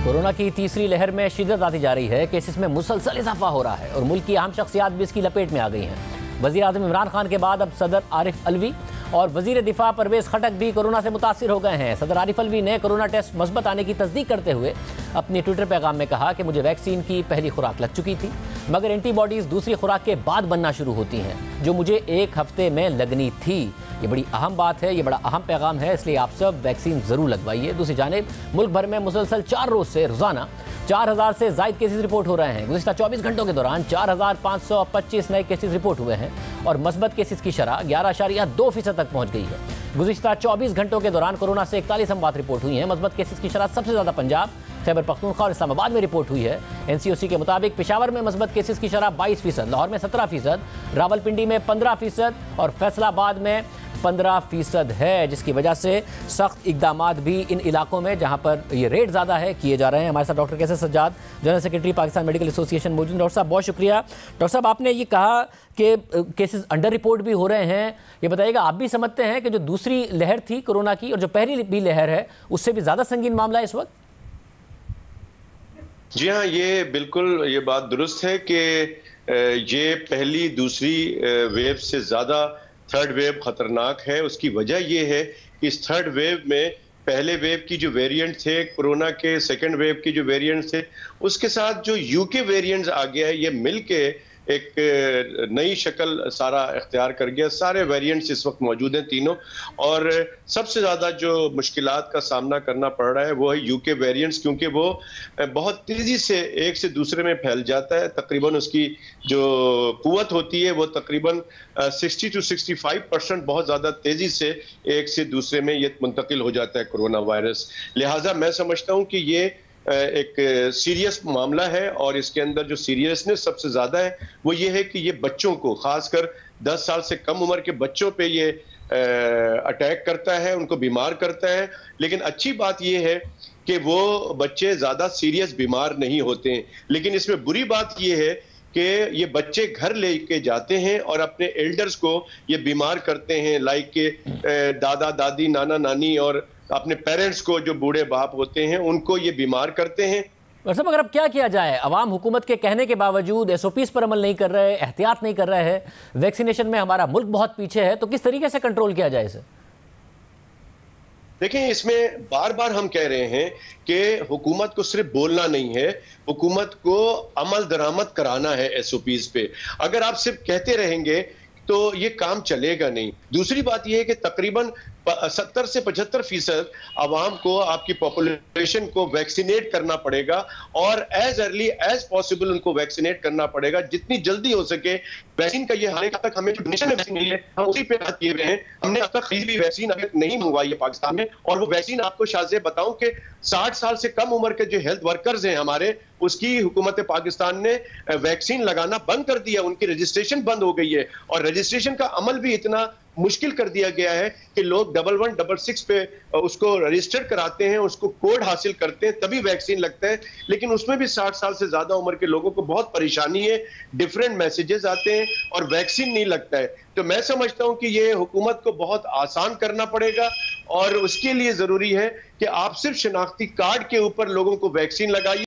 Corona की तीसरी लहर में शिद्दत आती जा रही है। केसेस में मुसलसल इजाफा हो रहा है और मुल्क की अहम शख्सियात भी इसकी लपेट में आ गई हैं। वज़ीर आज़म इमरान खान के बाद अब सदर आरिफ अलवी और वज़ीर दिफा परवेज़ खटक भी कोरोना से मुतासिर हो गए हैं। सदर आरिफ अलवी ने कोरोना टेस्ट मस्बत आने की तस्दीक करते हुए अपने ट्विटर पैगाम में कहा कि मुझे वैक्सीन की पहली खुराक लग चुकी थी, मगर एंटीबॉडीज़ दूसरी खुराक के बाद बनना शुरू होती हैं, जो मुझे 1 हफ्ते में लगनी थी। ये बड़ी अहम बात है, ये बड़ा अहम पैगाम है, इसलिए आप सब वैक्सीन ज़रूर लगवाइए। दूसरी जानिब मुल्क भर में मुसलसल 4 रोज़ से रोज़ाना 4000 से ज़ायद केसेस रिपोर्ट हो रहे हैं। गुज़िश्ता 24 घंटों के दौरान 4525 नए केसेस रिपोर्ट हुए हैं और मस्बत केसेस की शरह 11.2% तक पहुँच गई है। गुज़िश्ता 24 घंटों के दौरान कोरोना से 41 अमवात रिपोर्ट हुई हैं। मस्बत केसेस की शरह सबसे ज़्यादा पंजाब, खैबर पख्तूनख्वा और इस्लामाबाद में रिपोर्ट हुई है। NCOC के मुताबिक पेशावर में मस्बत केसेस की शरह 22%, लाहौर में 17%, रावलपिंडी में 15% और फैसलाबाद में 15% है, जिसकी वजह से सख्त इकदामात भी इन इलाकों में जहां पर ये रेट ज़्यादा है किए जा रहे हैं। हमारे साथ doctor Qaiser Sajjad, general secretary Pakistan medical association मौजूद। डॉक्टर साहब बहुत शुक्रिया। डॉक्टर साहब, आपने ये कहा कि केसेस अंडर रिपोर्ट भी हो रहे हैं, ये बताइएगा आप भी समझते हैं कि जो दूसरी लहर थी कोरोना की और जो पहली भी लहर है उससे भी ज़्यादा संगीन मामला है इस वक्त? जी हाँ, ये बिल्कुल ये बात दुरुस्त है कि ये पहली दूसरी वेव से ज़्यादा थर्ड वेव खतरनाक है। उसकी वजह ये है कि इस थर्ड वेव में पहले वेव की जो वेरिएंट थे, कोरोना के सेकंड वेव की जो वेरिएंट थे, उसके साथ जो यूके वेरिएंट्स आ गया है, ये मिलके एक नई शक्ल सारा इख्तियार कर गया। सारे वेरिएंट्स इस वक्त मौजूद हैं तीनों, और सबसे ज़्यादा जो मुश्किलात का सामना करना पड़ रहा है वो है यूके वेरिएंट्स, क्योंकि वो बहुत तेज़ी से एक से दूसरे में फैल जाता है। तकरीबन उसकी जो कुव्वत होती है वो तकरीबन 60 to 65% बहुत ज़्यादा तेज़ी से एक से दूसरे में ये मुंतकिल हो जाता है कोरोना वायरस। लिहाजा मैं समझता हूँ कि ये एक सीरियस मामला है, और इसके अंदर जो सीरियसनेस सबसे ज्यादा है वो ये है कि ये बच्चों को, खासकर 10 साल से कम उम्र के बच्चों पे ये अटैक करता है, उनको बीमार करता है। लेकिन अच्छी बात ये है कि वो बच्चे ज्यादा सीरियस बीमार नहीं होते हैं। लेकिन इसमें बुरी बात ये है कि ये बच्चे घर लेके जाते हैं और अपने एल्डर्स को ये बीमार करते हैं, लाइक के दादा दादी, नाना नानी और अपने पेरेंट्स को, जो बूढ़े बाप होते हैं, उनको ये बीमार करते हैं। वैसे मगर अब क्या किया जाए? अवाम हुकूमत के कहने के बावजूद SOPs पर अमल नहीं कर रहे, एहतियात नहीं कर रहे हैं, वैक्सीनेशन में हमारा मुल्क बहुत पीछे है, तो किस तरीके से कंट्रोल किया जाए इसे? देखिए, इसमें बार बार हम कह रहे हैं कि हुकूमत को सिर्फ बोलना नहीं है, हुकूमत को अमल दरामद कराना है SOPs पे। अगर आप सिर्फ कहते रहेंगे तो ये काम चलेगा नहीं। दूसरी बात यह है कि तकरीबन 70 से 75% आवाम को, आपकी पॉपुलेशन को वैक्सीनेट करना पड़ेगा, और एज अर्ली एज पॉसिबल उनको वैक्सीनेट करना पड़ेगा, जितनी जल्दी हो सके। वैक्सीन का ये हाल तक हमें जो नेशनल वैक्सीन मिली है, हम उसी पे बात किए हुए हैं। हमने अब तक खरीदी वैक्सीन अगर नहीं मंगवाई है पाकिस्तान में, और वो वैक्सीन आपको शायद से बताऊं कि 60 साल से कम उम्र के जो हेल्थ वर्कर्स हैं हमारे, उसकी हुकूमत पाकिस्तान ने वैक्सीन लगाना बंद कर दिया, उनकी रजिस्ट्रेशन बंद हो गई है। और रजिस्ट्रेशन का अमल भी इतना मुश्किल कर दिया गया है कि लोग 1166 पे उसको रजिस्टर कराते हैं, उसको कोड हासिल करते हैं, तभी वैक्सीन लगता है। लेकिन उसमें भी 60 साल से ज्यादा उम्र के लोगों को बहुत परेशानी है, डिफरेंट मैसेजेस आते हैं और वैक्सीन नहीं लगता है। तो मैं समझता हूं कि ये हुकूमत को बहुत आसान करना पड़ेगा, और उसके लिए जरूरी है कि आप सिर्फ शनाख्ती कार्ड के ऊपर लोगों को वैक्सीन लगाइए।